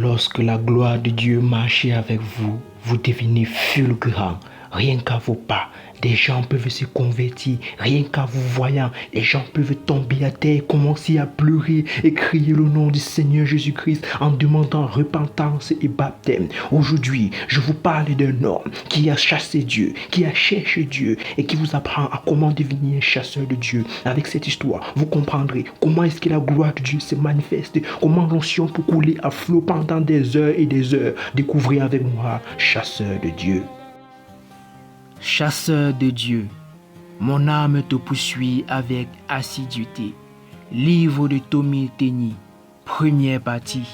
Lorsque la gloire de Dieu marche avec vous, vous devenez fulgurant. Rien qu'à vos pas, des gens peuvent se convertir. Rien qu'à vous voyant, les gens peuvent tomber à terre, commencer à pleurer et crier le nom du Seigneur Jésus-Christ en demandant repentance et baptême. Aujourd'hui, je vous parle d'un homme qui a chassé Dieu, qui a cherché Dieu et qui vous apprend à comment devenir un chasseur de Dieu. Avec cette histoire, vous comprendrez comment est-ce que la gloire de Dieu se manifeste, comment l'onction peut couler à flot pendant des heures et des heures. Découvrez avec moi, chasseur de Dieu. Chasseur de Dieu, mon âme te poursuit avec assiduité. Livre de Tommy Tenny, première partie.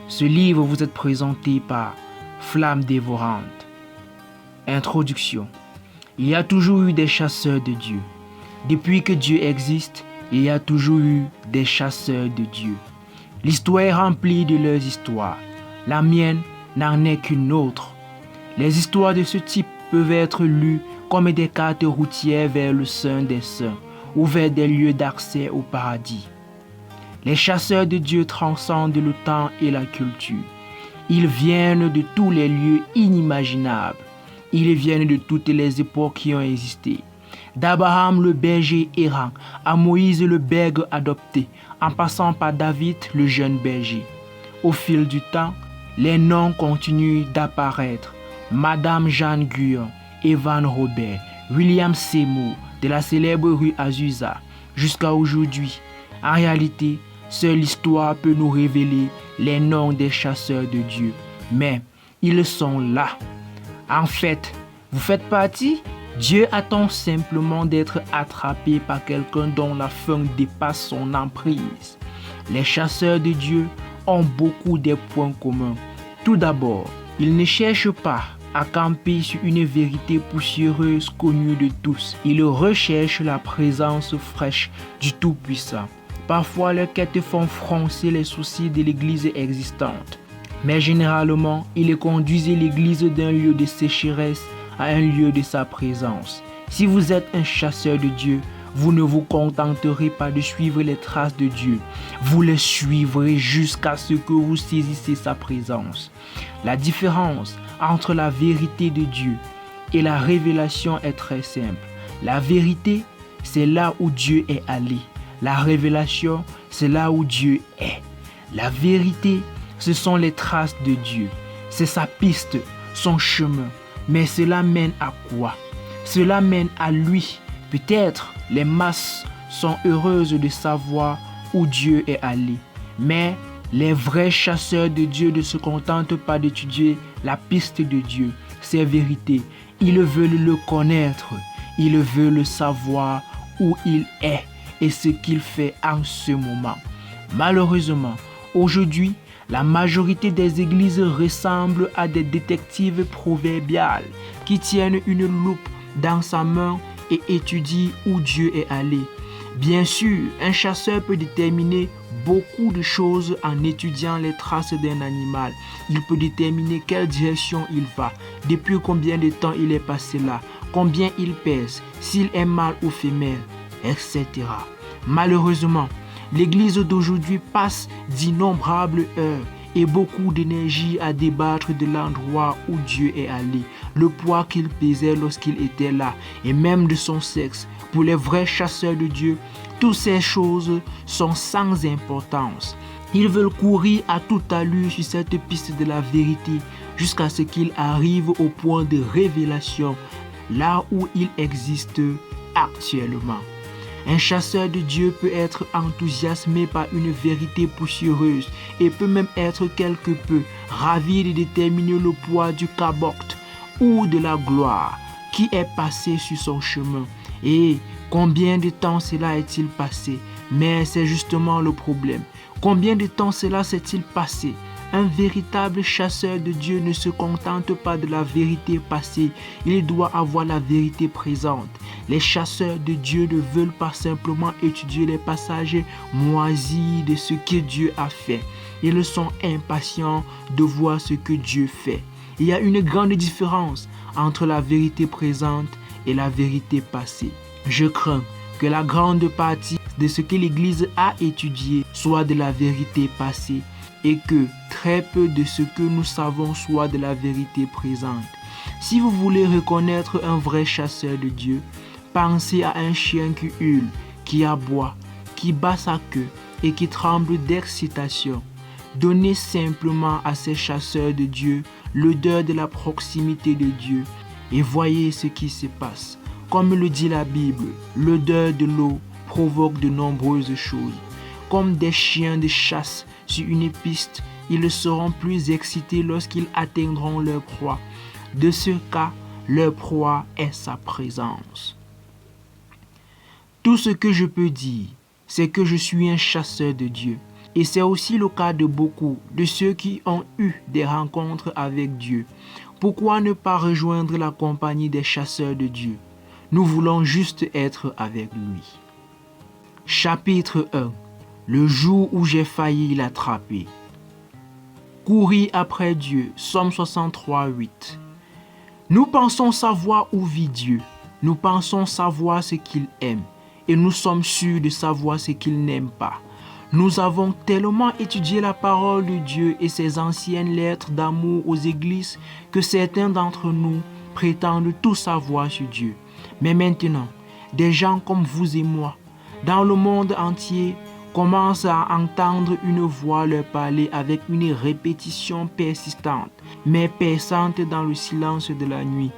Ce livre vous est présenté par Flamme Dévorante. Introduction. Il y a toujours eu des chasseurs de Dieu. Depuis que Dieu existe, il y a toujours eu des chasseurs de Dieu. L'histoire est remplie de leurs histoires. La mienne n'en est qu'une autre. Les histoires de ce type peuvent être lues comme des cartes routières vers le Saint des Saints ou vers des lieux d'accès au paradis. Les chasseurs de Dieu transcendent le temps et la culture. Ils viennent de tous les lieux inimaginables. Ils viennent de toutes les époques qui ont existé. D'Abraham le berger errant à Moïse le berger adopté, en passant par David le jeune berger. Au fil du temps, les noms continuent d'apparaître. Madame Jeanne Guyon, Evan Robert, William Seymour de la célèbre rue Azusa, jusqu'à aujourd'hui. En réalité, seule l'histoire peut nous révéler les noms des chasseurs de Dieu. Mais ils sont là. En fait, vous faites partie. Dieu attend simplement d'être attrapé par quelqu'un dont la faim dépasse son emprise. Les chasseurs de Dieu ont beaucoup de points communs. Tout d'abord, ils ne cherchent pas à camper sur une vérité poussiéreuse connue de tous. Ils recherchent la présence fraîche du Tout-Puissant. Parfois, leurs quêtes font froncer les sourcils de l'Église existante. Mais généralement, ils conduisent l'Église d'un lieu de sécheresse à un lieu de sa présence. Si vous êtes un chasseur de Dieu, vous ne vous contenterez pas de suivre les traces de Dieu. Vous les suivrez jusqu'à ce que vous saisissez sa présence. La différence entre la vérité de Dieu et la révélation est très simple. La vérité, c'est là où Dieu est allé. La révélation, c'est là où Dieu est. La vérité, ce sont les traces de Dieu. C'est sa piste, son chemin. Mais cela mène à quoi? Cela mène à lui. Peut-être les masses sont heureuses de savoir où Dieu est allé. Mais les vrais chasseurs de Dieu ne se contentent pas d'étudier la piste de Dieu, ses vérités. Ils veulent le connaître. Ils veulent savoir où il est et ce qu'il fait en ce moment. Malheureusement, aujourd'hui, la majorité des églises ressemblent à des détectives proverbiales qui tiennent une loupe dans sa main et étudient où Dieu est allé. Bien sûr, un chasseur peut déterminer beaucoup de choses en étudiant les traces d'un animal. Il peut déterminer quelle direction il va, depuis combien de temps il est passé là, combien il pèse, s'il est mâle ou femelle, etc. Malheureusement, l'Église d'aujourd'hui passe d'innombrables heures et beaucoup d'énergie à débattre de l'endroit où Dieu est allé, le poids qu'il pesait lorsqu'il était là, et même de son sexe. Pour les vrais chasseurs de Dieu, toutes ces choses sont sans importance. Ils veulent courir à toute allure sur cette piste de la vérité jusqu'à ce qu'ils arrivent au point de révélation, là où il existe actuellement. Un chasseur de Dieu peut être enthousiasmé par une vérité poussiéreuse et peut même être quelque peu ravi de déterminer le poids du cabote ou de la gloire qui est passé sur son chemin. Et combien de temps cela est-il passé? Mais c'est justement le problème. Combien de temps cela s'est-il passé? Un véritable chasseur de Dieu ne se contente pas de la vérité passée, il doit avoir la vérité présente. Les chasseurs de Dieu ne veulent pas simplement étudier les passages moisis de ce que Dieu a fait. Ils sont impatients de voir ce que Dieu fait. Il y a une grande différence entre la vérité présente et la vérité passée. Je crains que la grande partie de ce que l'Église a étudié soit de la vérité passée et que très peu de ce que nous savons soit de la vérité présente. Si vous voulez reconnaître un vrai chasseur de Dieu, pensez à un chien qui hurle, qui aboie, qui bat sa queue et qui tremble d'excitation. Donnez simplement à ces chasseurs de Dieu l'odeur de la proximité de Dieu et voyez ce qui se passe. Comme le dit la Bible, l'odeur de l'eau provoque de nombreuses choses. Comme des chiens de chasse sur une piste, ils seront plus excités lorsqu'ils atteindront leur proie. De ce cas, leur proie est sa présence. Tout ce que je peux dire, c'est que je suis un chasseur de Dieu. Et c'est aussi le cas de beaucoup de ceux qui ont eu des rencontres avec Dieu. Pourquoi ne pas rejoindre la compagnie des chasseurs de Dieu? Nous voulons juste être avec lui. Chapitre 1. Le jour où j'ai failli l'attraper. Courir après Dieu. Psaume 63, 8. Nous pensons savoir où vit Dieu. Nous pensons savoir ce qu'il aime. Et nous sommes sûrs de savoir ce qu'il n'aime pas. Nous avons tellement étudié la parole de Dieu et ses anciennes lettres d'amour aux églises que certains d'entre nous prétendent tout savoir sur Dieu. Mais maintenant, des gens comme vous et moi, dans le monde entier, commencent à entendre une voix leur parler avec une répétition persistante, mais perçante dans le silence de la nuit.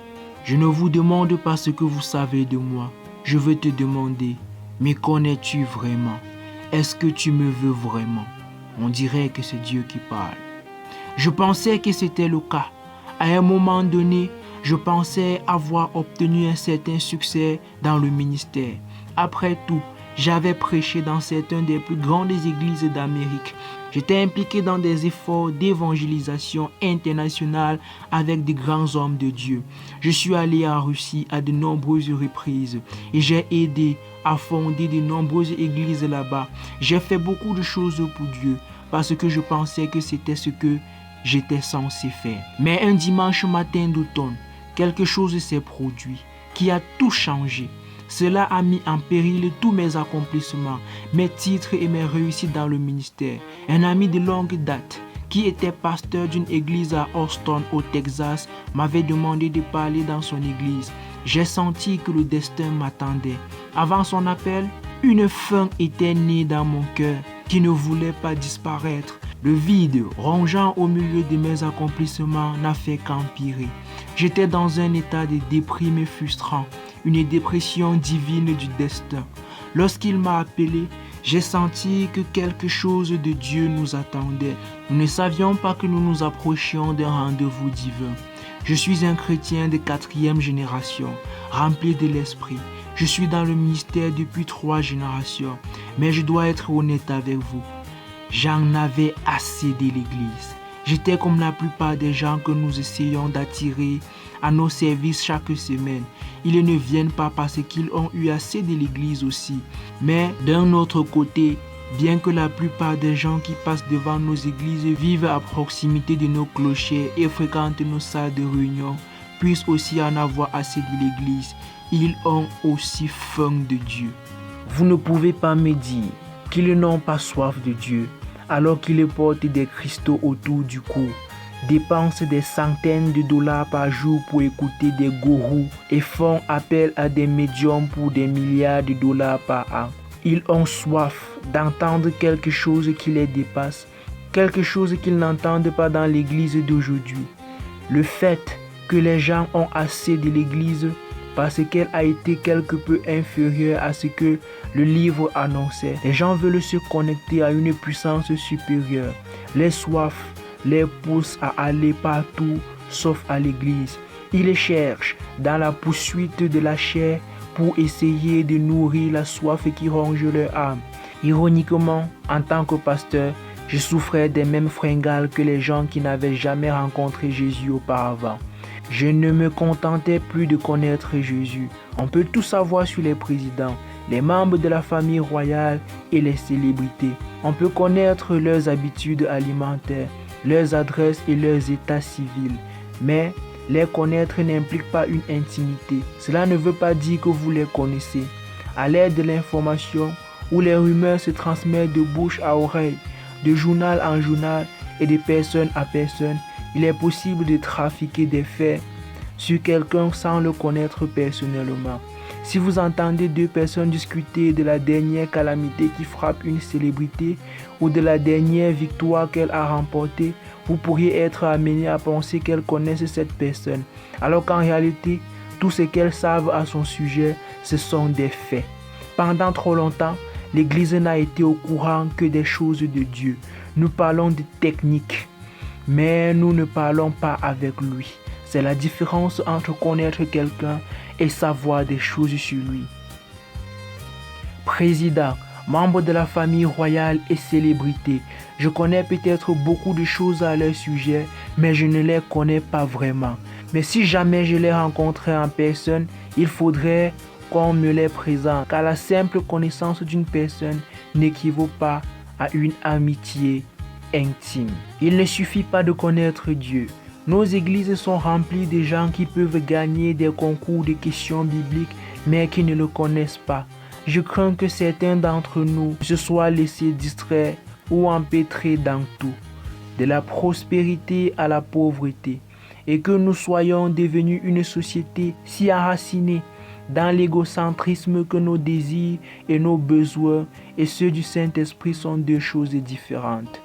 Je ne vous demande pas ce que vous savez de moi. Je veux te demander, me connais-tu vraiment? Est-ce que tu me veux vraiment? On dirait que c'est Dieu qui parle. Je pensais que c'était le cas. À un moment donné, je pensais avoir obtenu un certain succès dans le ministère. Après tout, j'avais prêché dans certaines des plus grandes églises d'Amérique. J'étais impliqué dans des efforts d'évangélisation internationale avec de grands hommes de Dieu. Je suis allé en Russie à de nombreuses reprises et j'ai aidé à fonder de nombreuses églises là-bas. J'ai fait beaucoup de choses pour Dieu parce que je pensais que c'était ce que j'étais censé faire. Mais un dimanche matin d'automne, quelque chose s'est produit qui a tout changé. Cela a mis en péril tous mes accomplissements, mes titres et mes réussites dans le ministère. Un ami de longue date, qui était pasteur d'une église à Austin, au Texas, m'avait demandé de parler dans son église. J'ai senti que le destin m'attendait. Avant son appel, une faim était née dans mon cœur qui ne voulait pas disparaître. Le vide, rongeant au milieu de mes accomplissements, n'a fait qu'empirer. J'étais dans un état de déprime frustrant, une dépression divine du destin. Lorsqu'il m'a appelé, j'ai senti que quelque chose de Dieu nous attendait. Nous ne savions pas que nous nous approchions d'un rendez-vous divin. Je suis un chrétien de 4e génération, rempli de l'esprit. Je suis dans le ministère depuis 3 générations, mais je dois être honnête avec vous. J'en avais assez de l'église. J'étais comme la plupart des gens que nous essayons d'attirer à nos services chaque semaine. Ils ne viennent pas parce qu'ils ont eu assez de l'église aussi. Mais d'un autre côté, bien que la plupart des gens qui passent devant nos églises vivent à proximité de nos clochers et fréquentent nos salles de réunion, puissent aussi en avoir assez de l'église, ils ont aussi faim de Dieu. Vous ne pouvez pas me dire qu'ils n'ont pas soif de Dieu, alors qu'ils portent des cristaux autour du cou, dépensent des centaines de dollars par jour pour écouter des gourous et font appel à des médiums pour des milliards de dollars par an. Ils ont soif d'entendre quelque chose qui les dépasse, quelque chose qu'ils n'entendent pas dans l'église d'aujourd'hui. Le fait que les gens ont assez de l'église parce qu'elle a été quelque peu inférieure à ce que le livre annonçait. Les gens veulent se connecter à une puissance supérieure. Les soifs les poussent à aller partout sauf à l'église. Ils cherchent dans la poursuite de la chair pour essayer de nourrir la soif qui ronge leur âme. Ironiquement, en tant que pasteur, je souffrais des mêmes fringales que les gens qui n'avaient jamais rencontré Jésus auparavant. Je ne me contentais plus de connaître Jésus. On peut tout savoir sur les présidents, les membres de la famille royale et les célébrités. On peut connaître leurs habitudes alimentaires, leurs adresses et leurs états civils. Mais les connaître n'implique pas une intimité. Cela ne veut pas dire que vous les connaissez. À l'aide de l'information, où les rumeurs se transmettent de bouche à oreille, de journal en journal et de personne à personne, il est possible de trafiquer des faits sur quelqu'un sans le connaître personnellement. Si vous entendez deux personnes discuter de la dernière calamité qui frappe une célébrité ou de la dernière victoire qu'elle a remportée, vous pourriez être amené à penser qu'elles connaissent cette personne, alors qu'en réalité, tout ce qu'elles savent à son sujet, ce sont des faits. Pendant trop longtemps, l'Église n'a été au courant que des choses de Dieu. Nous parlons de techniques, mais nous ne parlons pas avec lui. C'est la différence entre connaître quelqu'un et savoir des choses sur lui. Président, membre de la famille royale et célébrité, je connais peut-être beaucoup de choses à leur sujet, mais je ne les connais pas vraiment. Mais si jamais je les rencontrais en personne, il faudrait qu'on me les présente, car la simple connaissance d'une personne n'équivaut pas à une amitié intime. Il ne suffit pas de connaître Dieu. Nos églises sont remplies de gens qui peuvent gagner des concours de questions bibliques, mais qui ne le connaissent pas. Je crains que certains d'entre nous se soient laissés distraire ou empêtrés dans tout, de la prospérité à la pauvreté, et que nous soyons devenus une société si enracinée dans l'égocentrisme que nos désirs et nos besoins et ceux du Saint-Esprit sont deux choses différentes.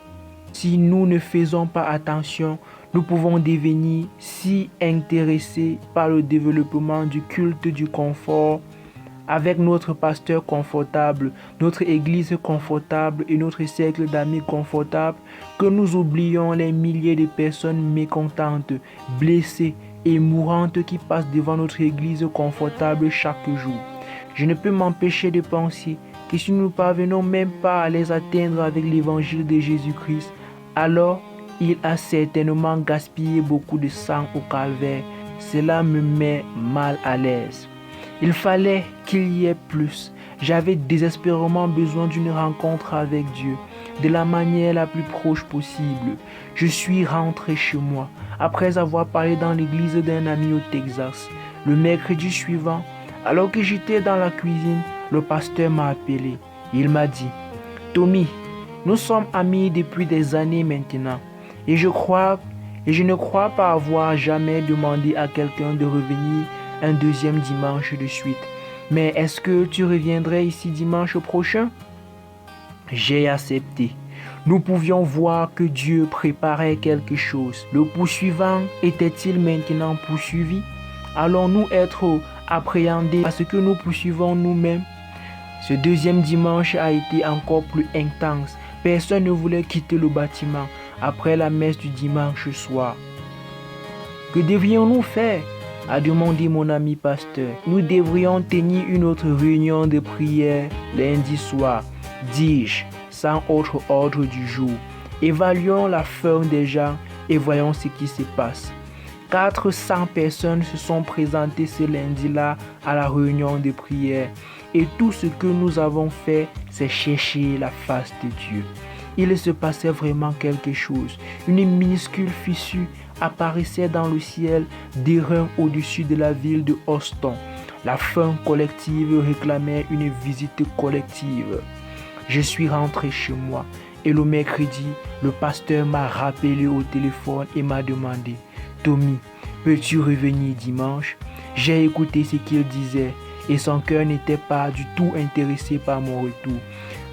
Si nous ne faisons pas attention, nous pouvons devenir si intéressés par le développement du culte du confort, avec notre pasteur confortable, notre église confortable et notre cercle d'amis confortable, que nous oublions les milliers de personnes mécontentes, blessées et mourantes qui passent devant notre église confortable chaque jour. Je ne peux m'empêcher de penser que si nous ne parvenons même pas à les atteindre avec l'évangile de Jésus-Christ, alors il a certainement gaspillé beaucoup de sang au calvaire. Cela me met mal à l'aise. Il fallait qu'il y ait plus. J'avais désespérément besoin d'une rencontre avec Dieu, de la manière la plus proche possible. Je suis rentré chez moi, après avoir parlé dans l'église d'un ami au Texas. Le mercredi suivant, alors que j'étais dans la cuisine, le pasteur m'a appelé. Il m'a dit, « Tommy, nous sommes amis depuis des années maintenant. Et je ne crois pas avoir jamais demandé à quelqu'un de revenir un deuxième dimanche de suite. Mais est-ce que tu reviendrais ici dimanche prochain? » J'ai accepté. Nous pouvions voir que Dieu préparait quelque chose. Le poursuivant était-il maintenant poursuivi? Allons-nous être appréhendés parce que nous poursuivons nous-mêmes? Ce deuxième dimanche a été encore plus intense. Personne ne voulait quitter le bâtiment après la messe du dimanche soir. « Que devrions-nous faire ?» a demandé mon ami pasteur. « Nous devrions tenir une autre réunion de prière lundi soir, dis-je, sans autre ordre du jour. Évaluons la forme des gens et voyons ce qui se passe. » 400 personnes se sont présentées ce lundi-là à la réunion de prière. Et tout ce que nous avons fait, c'est chercher la face de Dieu. Il se passait vraiment quelque chose. Une minuscule fissure apparaissait dans le ciel d'airain au-dessus de la ville de Houston. La faim collective réclamait une visite collective. Je suis rentré chez moi et le mercredi, le pasteur m'a rappelé au téléphone et m'a demandé « Tommy, peux-tu revenir dimanche ?» J'ai écouté ce qu'il disait et son cœur n'était pas du tout intéressé par mon retour.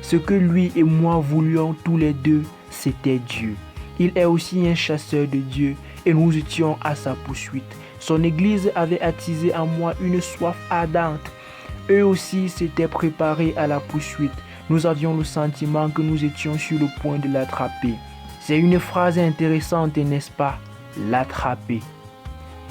Ce que lui et moi voulions tous les deux, c'était Dieu. Il est aussi un chasseur de Dieu et nous étions à sa poursuite. Son église avait attisé en moi une soif ardente. Eux aussi s'étaient préparés à la poursuite. Nous avions le sentiment que nous étions sur le point de l'attraper. C'est une phrase intéressante, n'est-ce pas? L'attraper.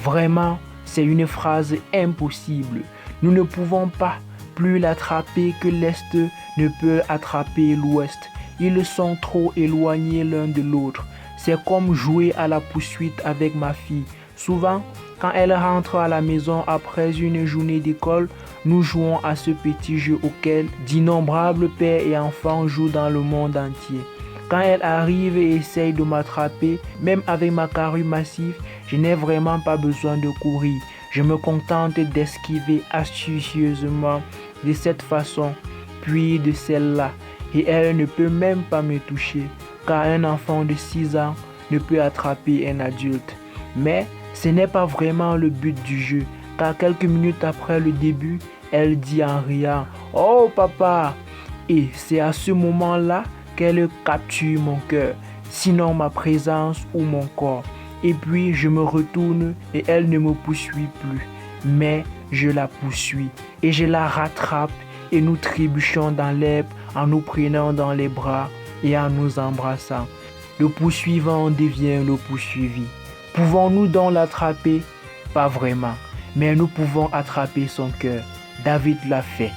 Vraiment, c'est une phrase impossible. Nous ne pouvons pas plus l'attraper que l'Est ne peut attraper l'Ouest. Ils sont trop éloignés l'un de l'autre. C'est comme jouer à la poursuite avec ma fille. Souvent, quand elle rentre à la maison après une journée d'école, nous jouons à ce petit jeu auquel d'innombrables pères et enfants jouent dans le monde entier. Quand elle arrive et essaye de m'attraper, même avec ma carrure massive, je n'ai vraiment pas besoin de courir. Je me contente d'esquiver astucieusement de cette façon, puis de celle-là, et elle ne peut même pas me toucher. car un enfant de 6 ans ne peut attraper un adulte. Mais ce n'est pas vraiment le but du jeu, car quelques minutes après le début, elle dit en riant « Oh papa !» Et c'est à ce moment-là qu'elle capture mon cœur, sinon ma présence ou mon corps. Et puis je me retourne et elle ne me poursuit plus, mais je la poursuis et je la rattrape et nous trébuchons dans l'herbe en nous prenant dans les bras et en nous embrassant. Le poursuivant devient le poursuivi. Pouvons-nous donc l'attraper? Pas vraiment, mais nous pouvons attraper son cœur. David l'a fait.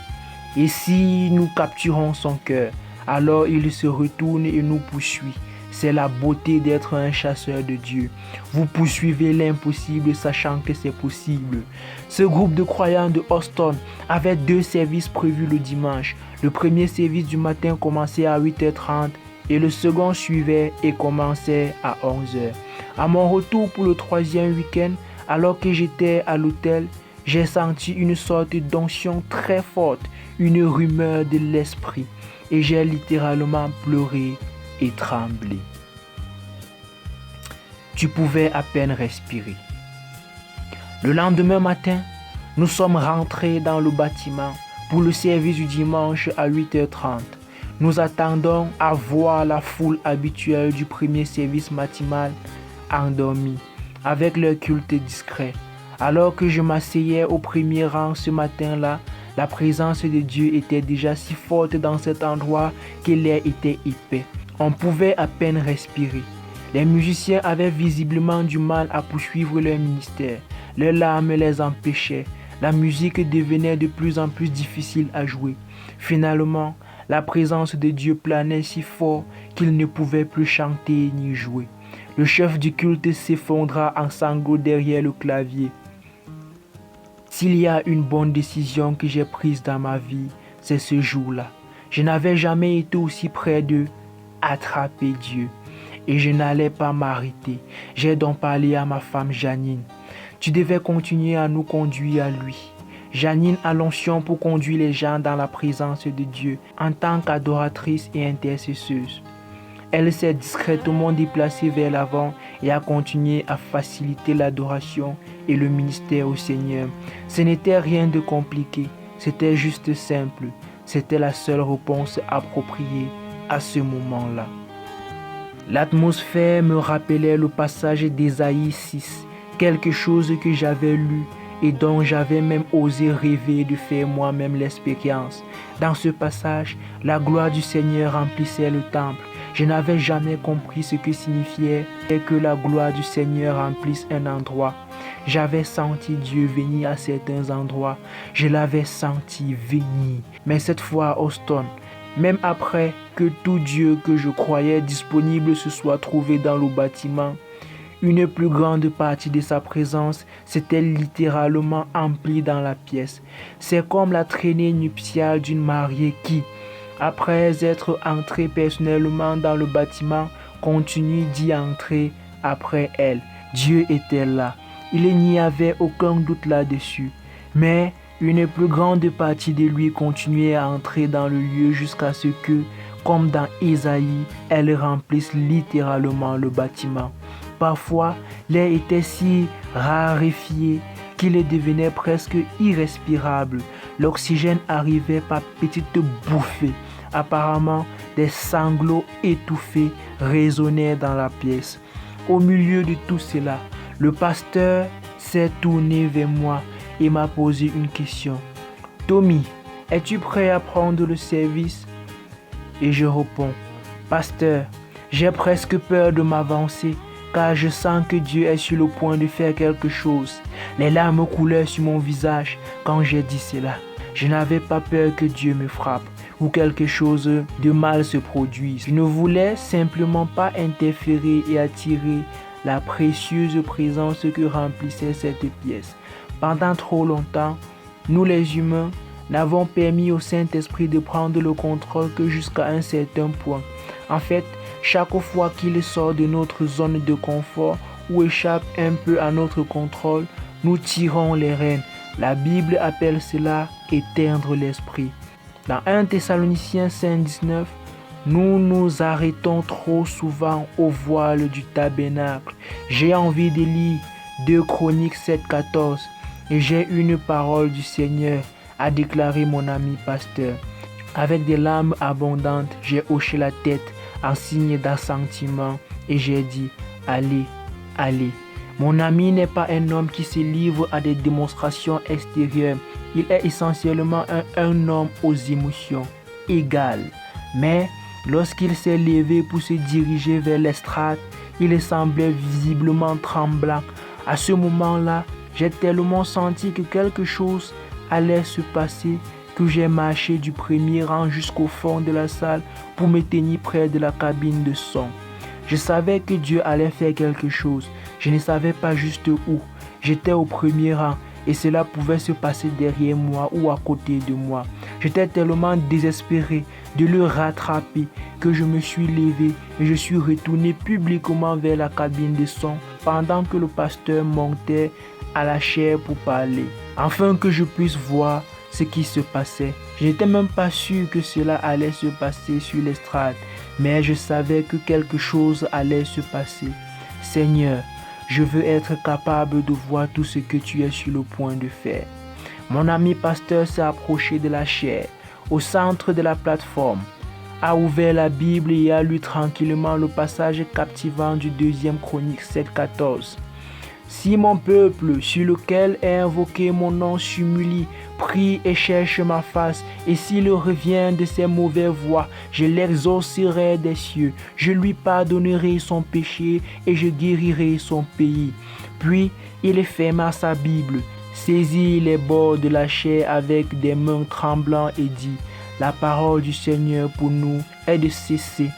Et si nous capturons son cœur, alors il se retourne et nous poursuit. C'est la beauté d'être un chasseur de Dieu. Vous poursuivez l'impossible sachant que c'est possible. Ce groupe de croyants de Houston avait 2 services prévus le dimanche. Le premier service du matin commençait à 8h30 et le second suivait et commençait à 11h. À mon retour pour le 3e week-end, alors que j'étais à l'hôtel, j'ai senti une sorte d'onction très forte, une rumeur de l'esprit, et j'ai littéralement pleuré et tremblé. Tu pouvais à peine respirer. Le lendemain matin, nous sommes rentrés dans le bâtiment pour le service du dimanche à 8h30. Nous attendons à voir la foule habituelle du premier service matinal endormie, avec leur culte discret. Alors que je m'asseyais au premier rang ce matin-là, la présence de Dieu était déjà si forte dans cet endroit que l'air était épais. On pouvait à peine respirer. Les musiciens avaient visiblement du mal à poursuivre leur ministère. Leurs larmes les empêchaient. La musique devenait de plus en plus difficile à jouer. Finalement, la présence de Dieu planait si fort qu'ils ne pouvaient plus chanter ni jouer. Le chef du culte s'effondra en sanglots derrière le clavier. S'il y a une bonne décision que j'ai prise dans ma vie, c'est ce jour-là. Je n'avais jamais été aussi près de attraper Dieu et je n'allais pas m'arrêter. J'ai donc parlé à ma femme Janine. Tu devais continuer à nous conduire à lui. Janine a l'onction pour conduire les gens dans la présence de Dieu en tant qu'adoratrice et intercesseuse. Elle s'est discrètement déplacée vers l'avant et a continué à faciliter l'adoration et le ministère au Seigneur. Ce n'était rien de compliqué, c'était juste simple. C'était la seule réponse appropriée à ce moment-là. L'atmosphère me rappelait le passage d'Ésaïe 6, quelque chose que j'avais lu et dont j'avais même osé rêver de faire moi-même l'expérience. Dans ce passage, la gloire du Seigneur remplissait le temple. Je n'avais jamais compris ce que signifiait que la gloire du Seigneur remplisse un endroit. J'avais senti Dieu venir à certains endroits. Je l'avais senti venir. Mais cette fois à Houston, même après que tout Dieu que je croyais disponible se soit trouvé dans le bâtiment, une plus grande partie de sa présence s'était littéralement emplie dans la pièce. C'est comme la traînée nuptiale d'une mariée qui, après être entrée personnellement dans le bâtiment, continue d'y entrer après elle. Dieu était là. Il n'y avait aucun doute là-dessus. Mais une plus grande partie de lui continuait à entrer dans le lieu jusqu'à ce que, comme dans Ésaïe, elle remplisse littéralement le bâtiment. Parfois, l'air était si raréfié qu'il devenait presque irrespirable. L'oxygène arrivait par petites bouffées. Apparemment, des sanglots étouffés résonnaient dans la pièce. Au milieu de tout cela, le pasteur s'est tourné vers moi et m'a posé une question. « Tommy, es-tu prêt à prendre le service ?» Et je réponds, « Pasteur, j'ai presque peur de m'avancer car je sens que Dieu est sur le point de faire quelque chose. » Les larmes coulaient sur mon visage quand j'ai dit cela. Je n'avais pas peur que Dieu me frappe ou quelque chose de mal se produise. Je ne voulais simplement pas interférer et attirer la précieuse présence que remplissait cette pièce. Pendant trop longtemps, nous les humains n'avons permis au Saint-Esprit de prendre le contrôle que jusqu'à un certain point. En fait, chaque fois qu'il sort de notre zone de confort ou échappe un peu à notre contrôle, nous tirons les rênes. La Bible appelle cela éteindre l'esprit. Dans 1 Thessaloniciens 5,19, Nous nous arrêtons trop souvent au voile du tabernacle. J'ai envie de lire 2 Chroniques 7,14 et j'ai une parole du Seigneur, a déclaré mon ami pasteur. Avec des larmes abondantes, j'ai hoché la tête en signe d'assentiment et j'ai dit « Allez, allez ». Mon ami n'est pas un homme qui se livre à des démonstrations extérieures. Il est essentiellement un homme aux émotions égales. Mais lorsqu'il s'est levé pour se diriger vers l'estrade, il semblait visiblement tremblant. À ce moment-là, j'ai tellement senti que quelque chose allait se passer que j'ai marché du premier rang jusqu'au fond de la salle pour me tenir près de la cabine de son. Je savais que Dieu allait faire quelque chose. Je ne savais pas juste où. J'étais au premier rang et cela pouvait se passer derrière moi ou à côté de moi. J'étais tellement désespéré de le rattraper que je me suis levé et je suis retourné publiquement vers la cabine de son pendant que le pasteur montait à la chaire pour parler, afin que je puisse voir ce qui se passait. Je n'étais même pas sûr que cela allait se passer sur l'estrade, mais je savais que quelque chose allait se passer. Seigneur, je veux être capable de voir tout ce que tu es sur le point de faire. Mon ami pasteur s'est approché de la chaire, au centre de la plateforme, a ouvert la Bible et a lu tranquillement le passage captivant du 2 Chronique 7,14. Si mon peuple, sur lequel est invoqué mon nom, s'humilie, prie et cherche ma face, et s'il revient de ses mauvaises voies, je l'exaucerai des cieux, je lui pardonnerai son péché et je guérirai son pays. Puis il ferma sa Bible, saisit les bords de la chaire avec des mains tremblantes et dit, la parole du Seigneur pour nous est de cesser,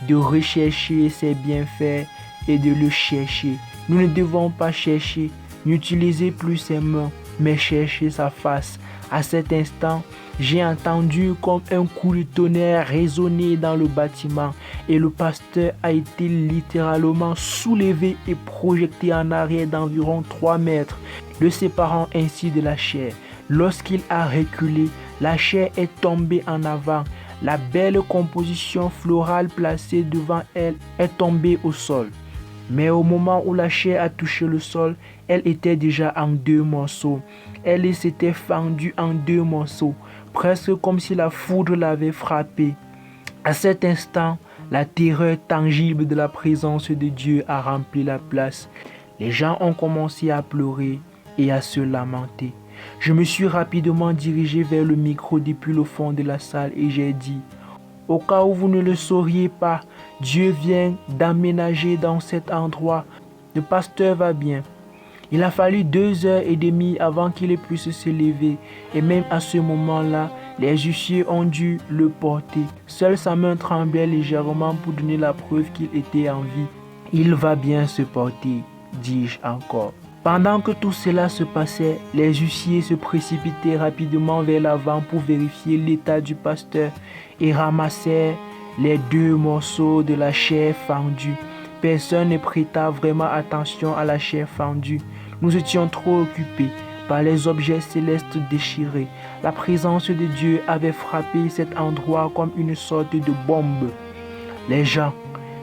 de rechercher ses bienfaits et de le chercher. Nous ne devons pas chercher, n'utiliser plus ses mains, mais chercher sa face. À cet instant, j'ai entendu comme un coup de tonnerre résonner dans le bâtiment et le pasteur a été littéralement soulevé et projeté en arrière d'environ 3 mètres, le séparant ainsi de la chair. Lorsqu'il a reculé, la chair est tombée en avant. La belle composition florale placée devant elle est tombée au sol. Mais au moment où la chair a touché le sol, elle était déjà en 2 morceaux. Elle s'était fendue en 2 morceaux, presque comme si la foudre l'avait frappée. À cet instant, la terreur tangible de la présence de Dieu a rempli la place. Les gens ont commencé à pleurer et à se lamenter. Je me suis rapidement dirigé vers le micro depuis le fond de la salle et j'ai dit « Au cas où vous ne le sauriez pas, Dieu vient d'aménager dans cet endroit. Le pasteur va bien. » Il a fallu 2h30 avant qu'il puisse se lever et même à ce moment-là, les huissiers ont dû le porter. Seule sa main tremblait légèrement pour donner la preuve qu'il était en vie. « Il va bien se porter, dis-je encore. » Pendant que tout cela se passait, les huissiers se précipitaient rapidement vers l'avant pour vérifier l'état du pasteur et ramassèrent les 2 morceaux de la chair fendue. Personne ne prêta vraiment attention à la chair fendue. Nous étions trop occupés par les objets célestes déchirés. La présence de Dieu avait frappé cet endroit comme une sorte de bombe. Les gens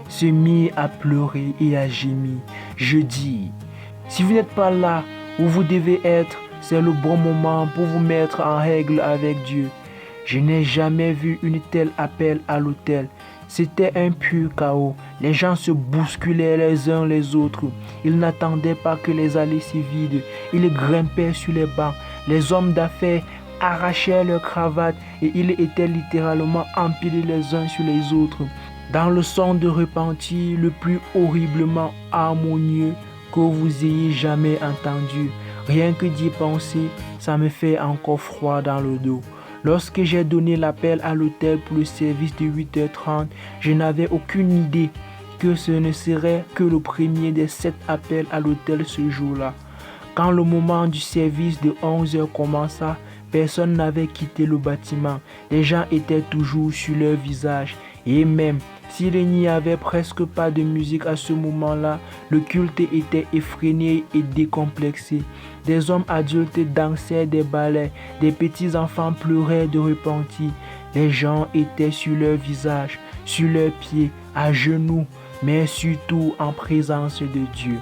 se mirent à pleurer et à gémir. Je dis, si vous n'êtes pas là où vous devez être, c'est le bon moment pour vous mettre en règle avec Dieu. Je n'ai jamais vu une telle appel à l'autel. C'était un pur chaos. Les gens se bousculaient les uns les autres. Ils n'attendaient pas que les allées se vident. Ils grimpaient sur les bancs. Les hommes d'affaires arrachaient leurs cravates et ils étaient littéralement empilés les uns sur les autres. Dans le son de repentir le plus horriblement harmonieux que vous ayez jamais entendu. Rien que d'y penser, ça me fait encore froid dans le dos. Lorsque j'ai donné l'appel à l'hôtel pour le service de 8h30, je n'avais aucune idée que ce ne serait que le premier des 7 appels à l'hôtel ce jour-là. Quand le moment du service de 11h commença, personne n'avait quitté le bâtiment. Les gens étaient toujours sur leur visage. Et même s'il n'y avait presque pas de musique à ce moment-là, le culte était effréné et décomplexé. Des hommes adultes dansaient des ballets, des petits enfants pleuraient de repentir. Les gens étaient sur leur visage, sur leurs pieds, à genoux, mais surtout en présence de Dieu.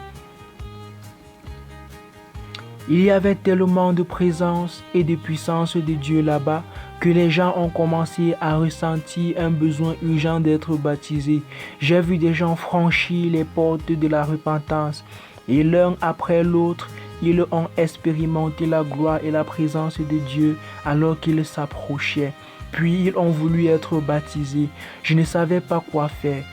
Il y avait tellement de présence et de puissance de Dieu là-bas que les gens ont commencé à ressentir un besoin urgent d'être baptisés. J'ai vu des gens franchir les portes de la repentance et l'un après l'autre, ils ont expérimenté la gloire et la présence de Dieu alors qu'ils s'approchaient. Puis ils ont voulu être baptisés. Je ne savais pas quoi faire.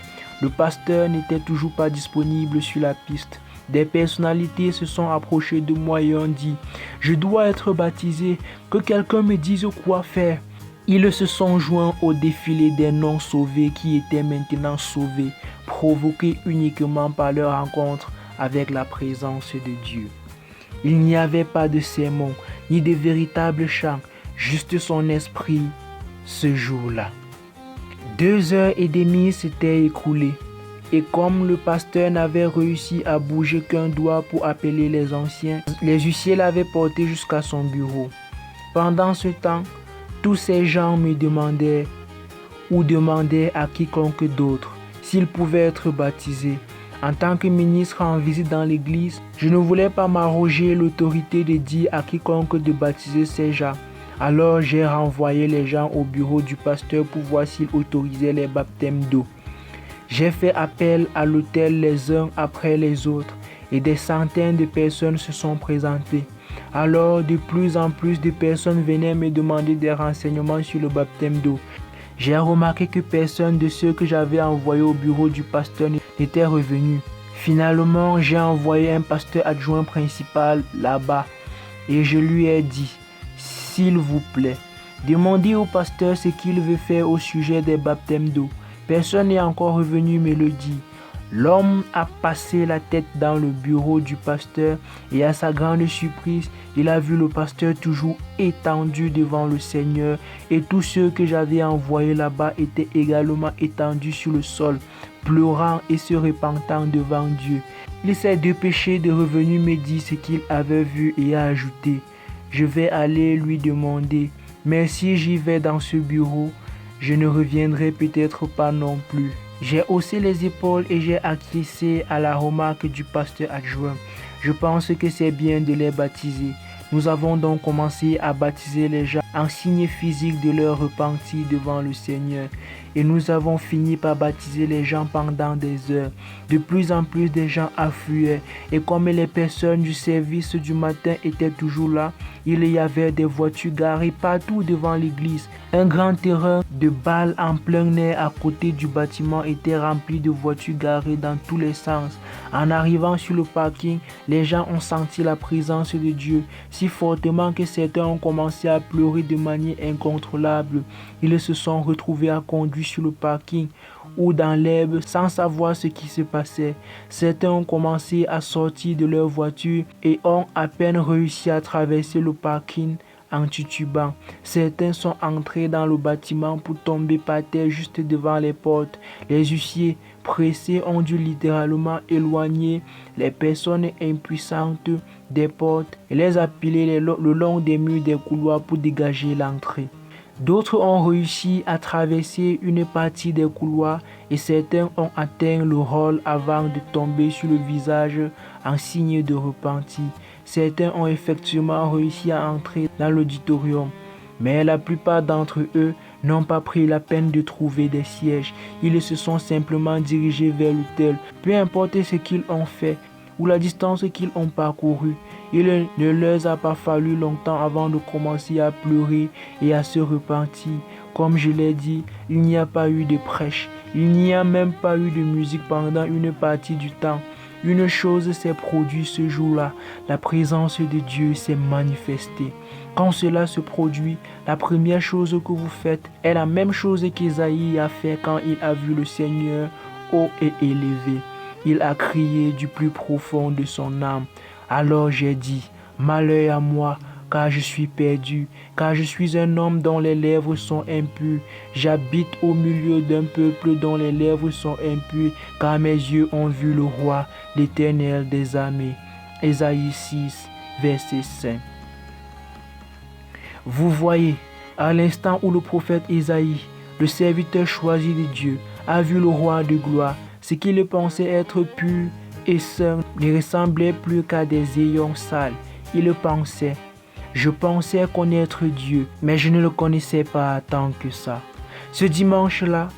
Le pasteur n'était toujours pas disponible sur la piste. Des personnalités se sont approchées de moi et ont dit « Je dois être baptisé, que quelqu'un me dise quoi faire. » Ils se sont joints au défilé des non-sauvés qui étaient maintenant sauvés, provoqués uniquement par leur rencontre avec la présence de Dieu. Il n'y avait pas de sermon, ni de véritable chant, juste son esprit ce jour-là. 2 heures et demie s'étaient écoulées. Et comme le pasteur n'avait réussi à bouger qu'un doigt pour appeler les anciens, les huissiers l'avaient porté jusqu'à son bureau. Pendant ce temps, tous ces gens me demandaient ou demandaient à quiconque d'autre s'ils pouvaient être baptisés. En tant que ministre en visite dans l'église, je ne voulais pas m'arroger l'autorité de dire à quiconque de baptiser ces gens. Alors j'ai renvoyé les gens au bureau du pasteur pour voir s'il autorisait les baptêmes d'eau. J'ai fait appel à l'autel les uns après les autres et des centaines de personnes se sont présentées. Alors de plus en plus de personnes venaient me demander des renseignements sur le baptême d'eau. J'ai remarqué que personne de ceux que j'avais envoyés au bureau du pasteur n'était revenu. Finalement, j'ai envoyé un pasteur adjoint principal là-bas et je lui ai dit « S'il vous plaît, demandez au pasteur ce qu'il veut faire au sujet des baptêmes d'eau. » Personne n'est encore revenu me le dire. L'homme a passé la tête dans le bureau du pasteur et à sa grande surprise, il a vu le pasteur toujours étendu devant le Seigneur et tous ceux que j'avais envoyés là-bas étaient également étendus sur le sol, pleurant et se repentant devant Dieu. Il s'est dépêché de revenir me dire ce qu'il avait vu et a ajouté « Je vais aller lui demander, mais si j'y vais dans ce bureau, je ne reviendrai peut-être pas non plus. » J'ai haussé les épaules et j'ai acquiescé à la remarque du pasteur adjoint. Je pense que c'est bien de les baptiser. Nous avons donc commencé à baptiser les gens en signe physique de leur repentir devant le Seigneur. Et nous avons fini par baptiser les gens pendant des heures. De plus en plus de gens affluaient. Et comme les personnes du service du matin étaient toujours là, il y avait des voitures garées partout devant l'église. Un grand terrain de balles en plein air à côté du bâtiment était rempli de voitures garées dans tous les sens. En arrivant sur le parking, les gens ont senti la présence de Dieu si fortement que certains ont commencé à pleurer de manière incontrôlable. Ils se sont retrouvés à conduire sur le parking ou dans l'herbe sans savoir ce qui se passait. Certains ont commencé à sortir de leur voiture et ont à peine réussi à traverser le parking en titubant. Certains sont entrés dans le bâtiment pour tomber par terre juste devant les portes. Les huissiers pressés ont dû littéralement éloigner les personnes impuissantes des portes et les appeler le long des murs des couloirs pour dégager l'entrée. D'autres ont réussi à traverser une partie des couloirs et certains ont atteint le hall avant de tomber sur le visage en signe de repentir. Certains ont effectivement réussi à entrer dans l'auditorium, mais la plupart d'entre eux n'ont pas pris la peine de trouver des sièges. Ils se sont simplement dirigés vers l'autel. Peu importe ce qu'ils ont fait ou la distance qu'ils ont parcourue, il ne leur a pas fallu longtemps avant de commencer à pleurer et à se repentir. Comme je l'ai dit, il n'y a pas eu de prêche. Il n'y a même pas eu de musique pendant une partie du temps. Une chose s'est produite ce jour-là. La présence de Dieu s'est manifestée. Quand cela se produit, la première chose que vous faites est la même chose qu'Ésaïe a fait quand il a vu le Seigneur haut et élevé. Il a crié du plus profond de son âme. Alors j'ai dit, malheur à moi, car je suis perdu, car je suis un homme dont les lèvres sont impures. J'habite au milieu d'un peuple dont les lèvres sont impures, car mes yeux ont vu le roi, l'Éternel des armées. Ésaïe 6, verset 5. Vous voyez, à l'instant où le prophète Ésaïe, le serviteur choisi de Dieu, a vu le roi de gloire. Ce qu'il pensait être pur et saint ne ressemblait plus qu'à des ayons sales. Il pensait: je pensais connaître Dieu, mais je ne le connaissais pas tant que ça. Ce dimanche-là,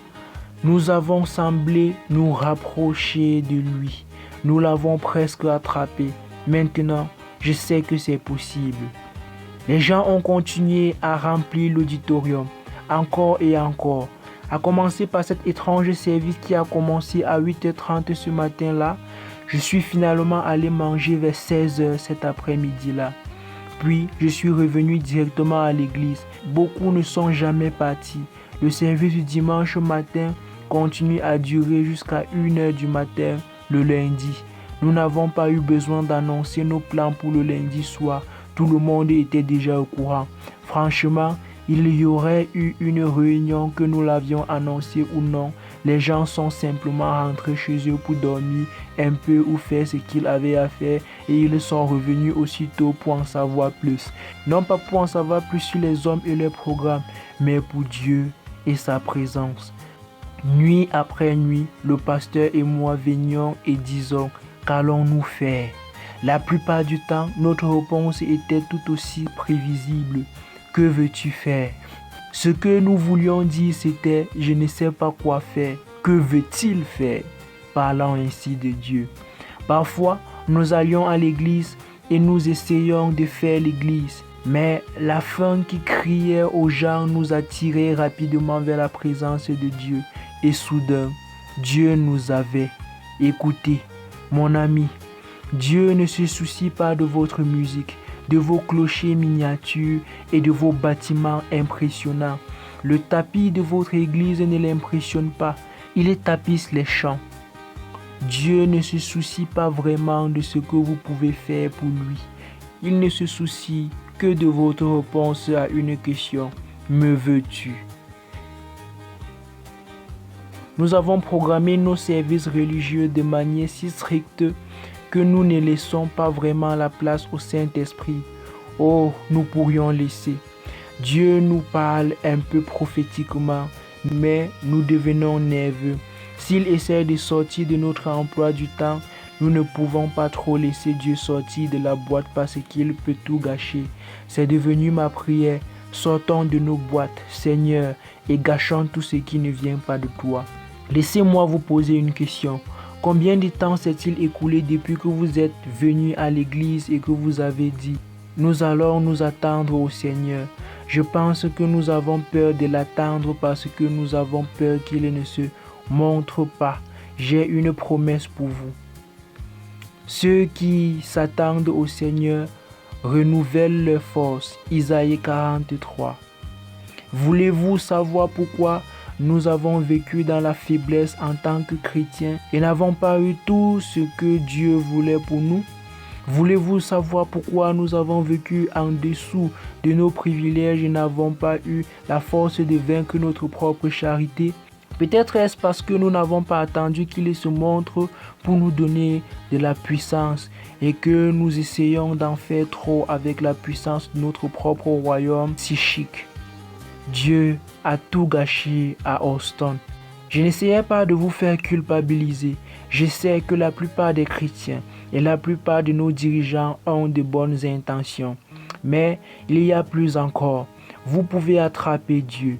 nous avons semblé nous rapprocher de lui. Nous l'avons presque attrapé. Maintenant, je sais que c'est possible. Les gens ont continué à remplir l'auditorium, encore et encore. À commencer par cet étrange service qui a commencé à 8h30 ce matin-là. Je suis finalement allé manger vers 16h cet après-midi-là. Puis, je suis revenu directement à l'église. Beaucoup ne sont jamais partis. Le service du dimanche matin continue à durer jusqu'à 1h du matin le lundi. Nous n'avons pas eu besoin d'annoncer nos plans pour le lundi soir. Tout le monde était déjà au courant. Franchement, il y aurait eu une réunion que nous l'avions annoncé ou non. Les gens sont simplement rentrés chez eux pour dormir un peu ou faire ce qu'ils avaient à faire et ils sont revenus aussitôt pour en savoir plus. Non pas pour en savoir plus sur les hommes et leurs programmes, mais pour Dieu et sa présence. Nuit après nuit, le pasteur et moi venions et disions: qu'allons-nous faire? La plupart du temps, notre réponse était tout aussi prévisible: que veux-tu faire? Ce que nous voulions dire, c'était: je ne sais pas quoi faire. Que veut-il faire? Parlant ainsi de Dieu. Parfois, nous allions à l'église et nous essayions de faire l'église. Mais la faim qui criait aux gens nous attirait rapidement vers la présence de Dieu. Et soudain, Dieu nous avait écoutés. Mon ami, Dieu ne se soucie pas de votre musique, de vos clochers miniatures et de vos bâtiments impressionnants. Le tapis de votre église ne l'impressionne pas, il tapisse les champs. Dieu ne se soucie pas vraiment de ce que vous pouvez faire pour lui. Il ne se soucie que de votre réponse à une question: me veux-tu? Nous avons programmé nos services religieux de manière si stricte que nous ne laissons pas vraiment la place au Saint-Esprit. Oh, nous pourrions laisser. Dieu nous parle un peu prophétiquement, mais nous devenons nerveux. S'il essaie de sortir de notre emploi du temps, nous ne pouvons pas trop laisser Dieu sortir de la boîte parce qu'il peut tout gâcher. C'est devenu ma prière. Sortons de nos boîtes, Seigneur, et gâchons tout ce qui ne vient pas de toi. Laissez-moi vous poser une question. Combien de temps s'est-il écoulé depuis que vous êtes venu à l'église et que vous avez dit: nous allons nous attendre au Seigneur? Je pense que nous avons peur de l'attendre parce que nous avons peur qu'il ne se montre pas. J'ai une promesse pour vous. Ceux qui s'attendent au Seigneur renouvellent leur force. Isaïe 43. Voulez-vous savoir pourquoi nous avons vécu dans la faiblesse en tant que chrétiens et n'avons pas eu tout ce que Dieu voulait pour nous? Voulez-vous savoir pourquoi nous avons vécu en dessous de nos privilèges et n'avons pas eu la force de vaincre notre propre charité? Peut-être est-ce parce que nous n'avons pas attendu qu'il se montre pour nous donner de la puissance et que nous essayons d'en faire trop avec la puissance de notre propre royaume psychique. Dieu a tout gâché à Houston. Je n'essayais pas de vous faire culpabiliser. Je sais que la plupart des chrétiens et la plupart de nos dirigeants ont de bonnes intentions. Mais il y a plus encore. Vous pouvez attraper Dieu.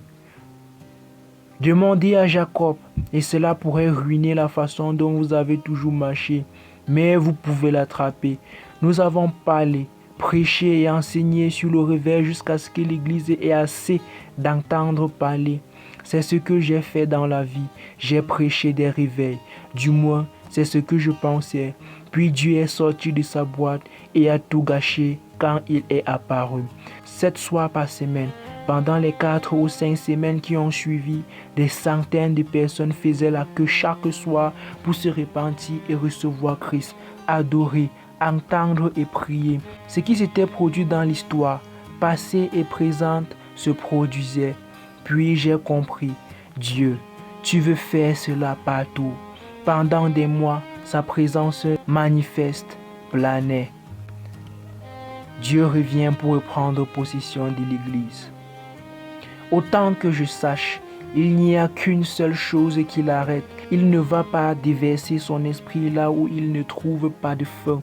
Demandez à Jacob et cela pourrait ruiner la façon dont vous avez toujours marché. Mais vous pouvez l'attraper. Nous avons parlé, prêché et enseigné sur le réveil jusqu'à ce que l'Église ait assez d'entendre parler. C'est ce que j'ai fait dans la vie. J'ai prêché des réveils. Du moins, c'est ce que je pensais. Puis Dieu est sorti de sa boîte et a tout gâché quand il est apparu. 7 soirs par semaine. Pendant les 4 ou 5 semaines qui ont suivi, des centaines de personnes faisaient la queue chaque soir pour se repentir et recevoir Christ, adorer, entendre et prier. Ce qui s'était produit dans l'histoire, passée et présente, se produisait. Puis j'ai compris, Dieu, tu veux faire cela partout. Pendant des mois, sa présence manifeste, planait. Dieu revient pour reprendre possession de l'Église. Autant que je sache, Il n'y a qu'une seule chose qui l'arrête. Il ne va pas déverser son esprit là où il ne trouve pas de faim.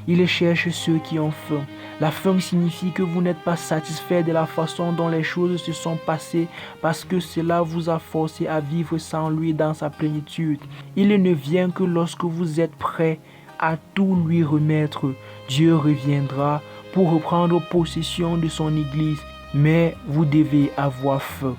Il cherche ceux qui ont faim. La faim signifie que vous n'êtes pas satisfait de la façon dont les choses se sont passées parce que cela vous a forcé à vivre sans lui dans sa plénitude. Il ne vient que lorsque vous êtes prêt à tout lui remettre. Dieu reviendra pour reprendre possession de son Église, mais vous devez avoir faim.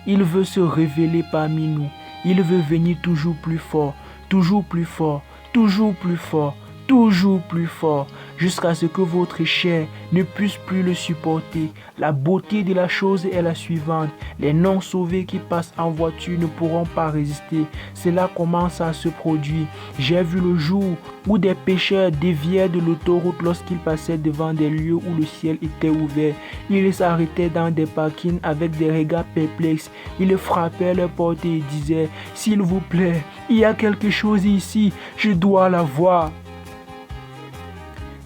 Il veut se révéler parmi nous. Il veut venir toujours plus fort, toujours plus fort, toujours plus fort, toujours plus fort, jusqu'à ce que votre chair ne puisse plus le supporter. La beauté de la chose est la suivante. Les non-sauvés qui passent en voiture ne pourront pas résister. Cela commence à se produire. J'ai vu le jour où des pécheurs déviaient de l'autoroute lorsqu'ils passaient devant des lieux où le ciel était ouvert. Ils s'arrêtaient dans des parkings avec des regards perplexes. Ils frappaient leurs portes et disaient « S'il vous plaît, il y a quelque chose ici, je dois la voir. »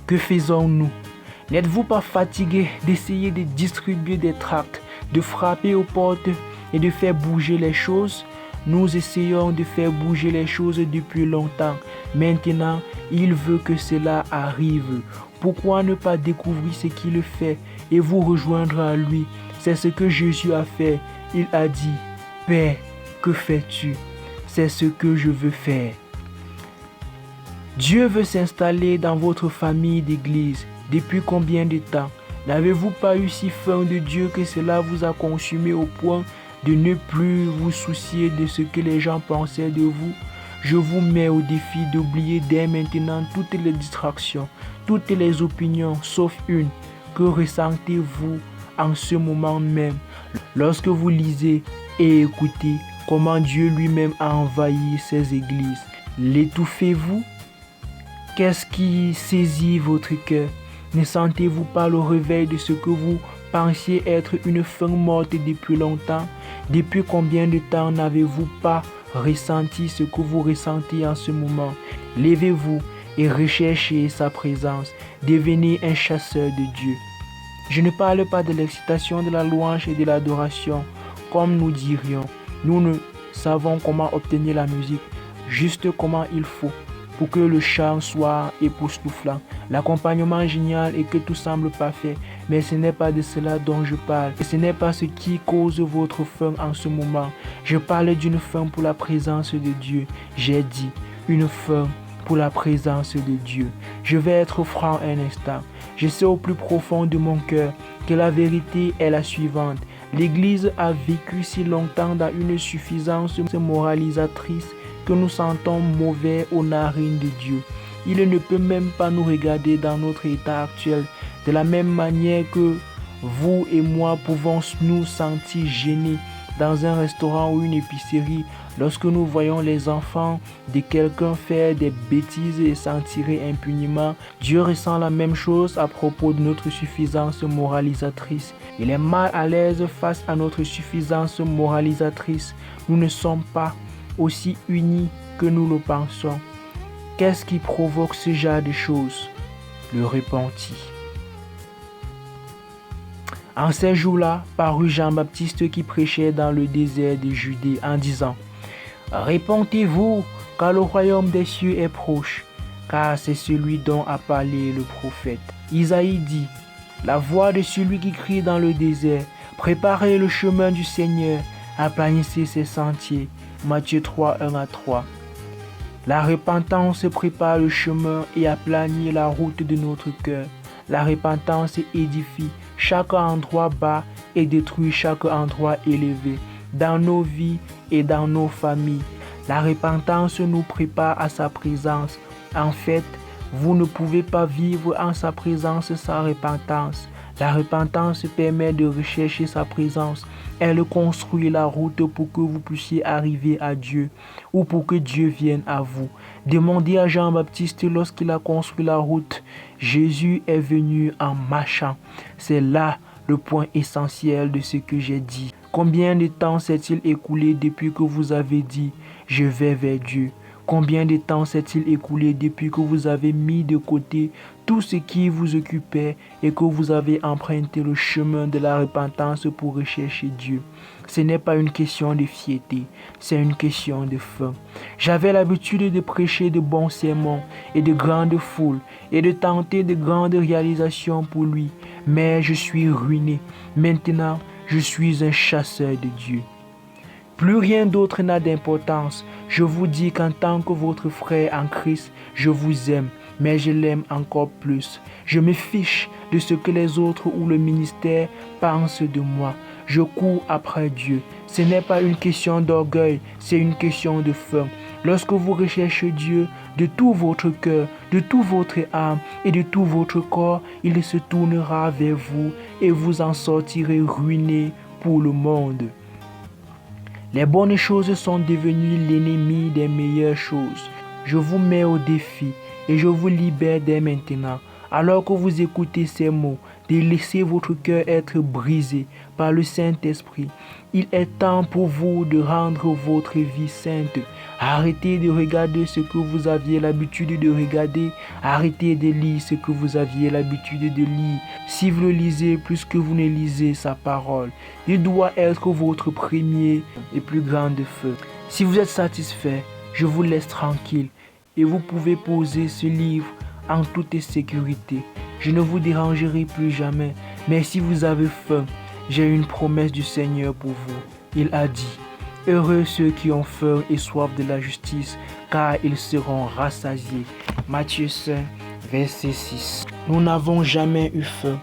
Que faisons-nous? N'êtes-vous pas fatigué d'essayer de distribuer des tracts, de frapper aux portes et de faire bouger les choses? Nous essayons de faire bouger les choses depuis longtemps. Maintenant, il veut que cela arrive. Pourquoi ne pas découvrir ce qu'il fait et vous rejoindre à lui? C'est ce que Jésus a fait. Il a dit, « Père, que fais-tu? C'est ce que je veux faire. » Dieu veut s'installer dans votre famille d'église. Depuis combien de temps? N'avez-vous pas eu si faim de Dieu que cela vous a consumé au point de ne plus vous soucier de ce que les gens pensaient de vous? Je vous mets au défi d'oublier dès maintenant toutes les distractions, toutes les opinions, sauf une. Que ressentez-vous en ce moment même lorsque vous lisez et écoutez comment Dieu lui-même a envahi ses églises? L'étouffez-vous? Qu'est-ce qui saisit votre cœur? Ne sentez-vous pas le réveil de ce que vous pensiez être une faim morte depuis longtemps? Depuis combien de temps n'avez-vous pas ressenti ce que vous ressentez en ce moment? Levez-vous et recherchez sa présence. Devenez un chasseur de Dieu. Je ne parle pas de l'excitation, de la louange et de l'adoration, comme nous dirions. Nous ne savons comment obtenir la musique, juste comment il faut, pour que le chant soit époustouflant, l'accompagnement génial et que tout semble parfait. Mais ce n'est pas de cela dont je parle. Et ce n'est pas ce qui cause votre faim en ce moment. Je parle d'une faim pour la présence de Dieu. J'ai dit, une faim pour la présence de Dieu. Je vais être franc un instant. Je sais au plus profond de mon cœur que la vérité est la suivante. L'Église a vécu si longtemps dans une suffisance moralisatrice que nous sentons mauvais aux narines de Dieu. Il ne peut même pas nous regarder dans notre état actuel. De la même manière que vous et moi pouvons nous sentir gênés dans un restaurant ou une épicerie lorsque nous voyons les enfants de quelqu'un faire des bêtises et s'en tirer impunément. Dieu ressent la même chose à propos de notre suffisance moralisatrice. Il est mal à l'aise face à notre suffisance moralisatrice. Nous ne sommes pas aussi unis que nous le pensons. Qu'est-ce qui provoque ce genre de choses? Le repenti. En ces jours-là, parut Jean-Baptiste qui prêchait dans le désert de Judée en disant « Repentez-vous, car le royaume des cieux est proche, car c'est celui dont a parlé le prophète. » Isaïe dit « La voix de celui qui crie dans le désert, préparez le chemin du Seigneur, aplanissez ses sentiers. » Matthieu 3, 1-3. La repentance prépare le chemin et aplanit la route de notre cœur. La repentance édifie chaque endroit bas et détruit chaque endroit élevé, dans nos vies et dans nos familles. La repentance nous prépare à sa présence. En fait, vous ne pouvez pas vivre en sa présence sans repentance. La repentance permet de rechercher sa présence. Elle construit la route pour que vous puissiez arriver à Dieu ou pour que Dieu vienne à vous. Demandez à Jean-Baptiste lorsqu'il a construit la route. Jésus est venu en marchant. C'est là le point essentiel de ce que j'ai dit. Combien de temps s'est-il écoulé depuis que vous avez dit « Je vais vers Dieu » Combien de temps s'est-il écoulé depuis que vous avez mis de côté tout ce qui vous occupait et que vous avez emprunté le chemin de la repentance pour rechercher Dieu? Ce n'est pas une question de fierté, c'est une question de faim. J'avais l'habitude de prêcher de bons sermons et de grandes foules et de tenter de grandes réalisations pour lui, mais je suis ruiné. Maintenant, je suis un chasseur de Dieu. Plus rien d'autre n'a d'importance. Je vous dis qu'en tant que votre frère en Christ, je vous aime, mais je l'aime encore plus. Je me fiche de ce que les autres ou le ministère pensent de moi. Je cours après Dieu. Ce n'est pas une question d'orgueil, c'est une question de faim. Lorsque vous recherchez Dieu de tout votre cœur, de toute votre âme et de tout votre corps, il se tournera vers vous et vous en sortirez ruiné pour le monde. Les bonnes choses sont devenues l'ennemi des meilleures choses. Je vous mets au défi et je vous libère dès maintenant. Alors que vous écoutez ces mots, de laisser votre cœur être brisé par le Saint-Esprit. Il est temps pour vous de rendre votre vie sainte. Arrêtez de regarder ce que vous aviez l'habitude de regarder. Arrêtez de lire ce que vous aviez l'habitude de lire. Si vous le lisez plus que vous ne lisez sa parole, il doit être votre premier et plus grand feu. Si vous êtes satisfait, je vous laisse tranquille et vous pouvez poser ce livre en toute sécurité. Je ne vous dérangerai plus jamais, mais si vous avez faim, j'ai une promesse du Seigneur pour vous. Il a dit, « Heureux ceux qui ont faim et soif de la justice, car ils seront rassasiés. » Matthieu 5, verset 6. Nous n'avons jamais eu faim.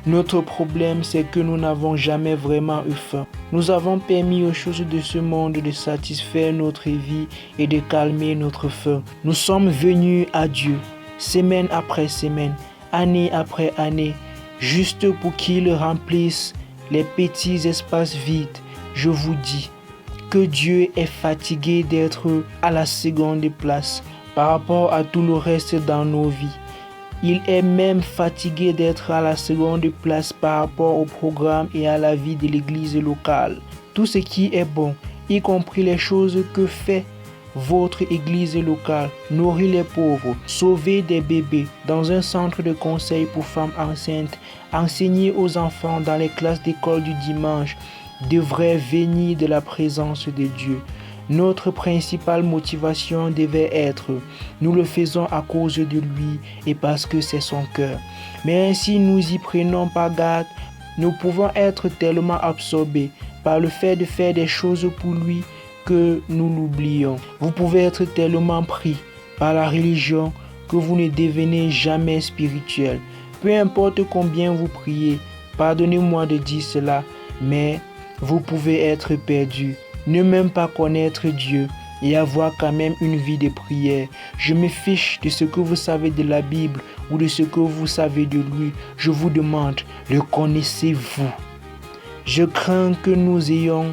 Notre problème, c'est que nous n'avons jamais vraiment eu faim. Nous avons permis aux choses de ce monde de satisfaire notre vie et de calmer notre faim. Nous sommes venus à Dieu, semaine après semaine, année après année, juste pour qu'il remplisse les petits espaces vides. Je vous dis que Dieu est fatigué d'être à la seconde place par rapport à tout le reste dans nos vies. Il est même fatigué d'être à la seconde place par rapport au programme et à la vie de l'église locale. Tout ce qui est bon, y compris les choses que fait votre église locale, nourrir les pauvres, sauver des bébés dans un centre de conseil pour femmes enceintes, enseigner aux enfants dans les classes d'école du dimanche, devrait venir de la présence de Dieu. Notre principale motivation devait être, nous le faisons à cause de lui et parce que c'est son cœur. Mais si nous y prenons pas garde, nous pouvons être tellement absorbés par le fait de faire des choses pour lui que nous l'oublions. Vous pouvez être tellement pris par la religion que vous ne devenez jamais spirituel. Peu importe combien vous priez, pardonnez-moi de dire cela, mais vous pouvez être perdu, ne même pas connaître Dieu et avoir quand même une vie de prière. Je me fiche de ce que vous savez de la Bible ou de ce que vous savez de lui. Je vous demande, le connaissez-vous? Je crains que nous ayons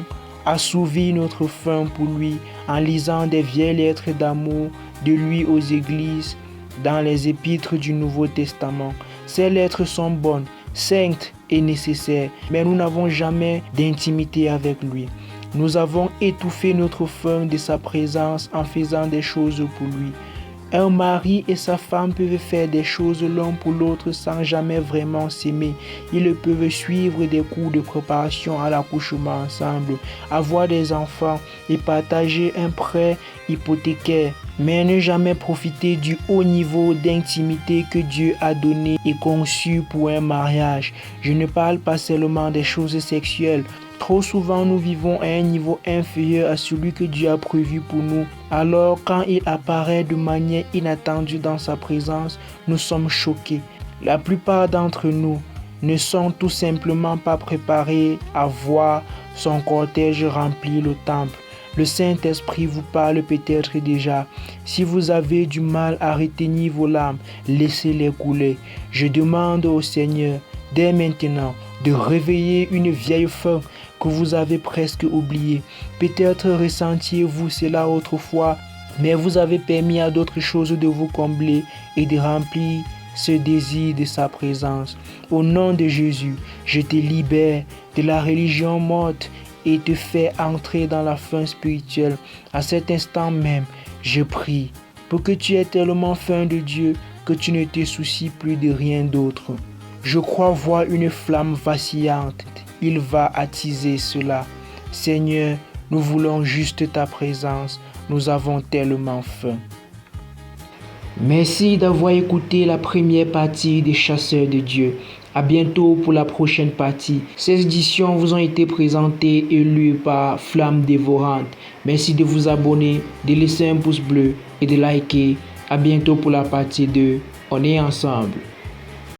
assouvi notre faim pour lui en lisant des vieilles lettres d'amour de lui aux églises dans les épîtres du Nouveau Testament. Ces lettres sont bonnes, saintes et nécessaires, mais nous n'avons jamais d'intimité avec lui. Nous avons étouffé notre faim de sa présence en faisant des choses pour lui. Un mari et sa femme peuvent faire des choses l'un pour l'autre sans jamais vraiment s'aimer. Ils peuvent suivre des cours de préparation à l'accouchement ensemble, avoir des enfants et partager un prêt hypothécaire, mais ne jamais profiter du haut niveau d'intimité que Dieu a donné et conçu pour un mariage. Je ne parle pas seulement des choses sexuelles. Trop souvent, nous vivons à un niveau inférieur à celui que Dieu a prévu pour nous. Alors, quand il apparaît de manière inattendue dans sa présence, nous sommes choqués. La plupart d'entre nous ne sont tout simplement pas préparés à voir son cortège remplir le temple. Le Saint-Esprit vous parle peut-être déjà. Si vous avez du mal à retenir vos larmes, laissez-les couler. Je demande au Seigneur, dès maintenant, de réveiller une vieille faim que vous avez presque oubliée. Peut-être ressentiez-vous cela autrefois, mais vous avez permis à d'autres choses de vous combler et de remplir ce désir de sa présence. Au nom de Jésus, je te libère de la religion morte et te fais entrer dans la faim spirituelle. À cet instant même, Je prie pour que tu aies tellement faim de Dieu que tu ne te soucies plus de rien d'autre. Je crois voir une flamme vacillante. Il va attiser cela. Seigneur, nous voulons juste ta présence. Nous avons tellement faim. Merci d'avoir écouté la première partie des Chasseurs de Dieu. À bientôt pour la prochaine partie. Ces éditions vous ont été présentées et lues par Flamme Dévorante. Merci de vous abonner, de laisser un pouce bleu et de liker. À bientôt pour la partie 2. On est ensemble.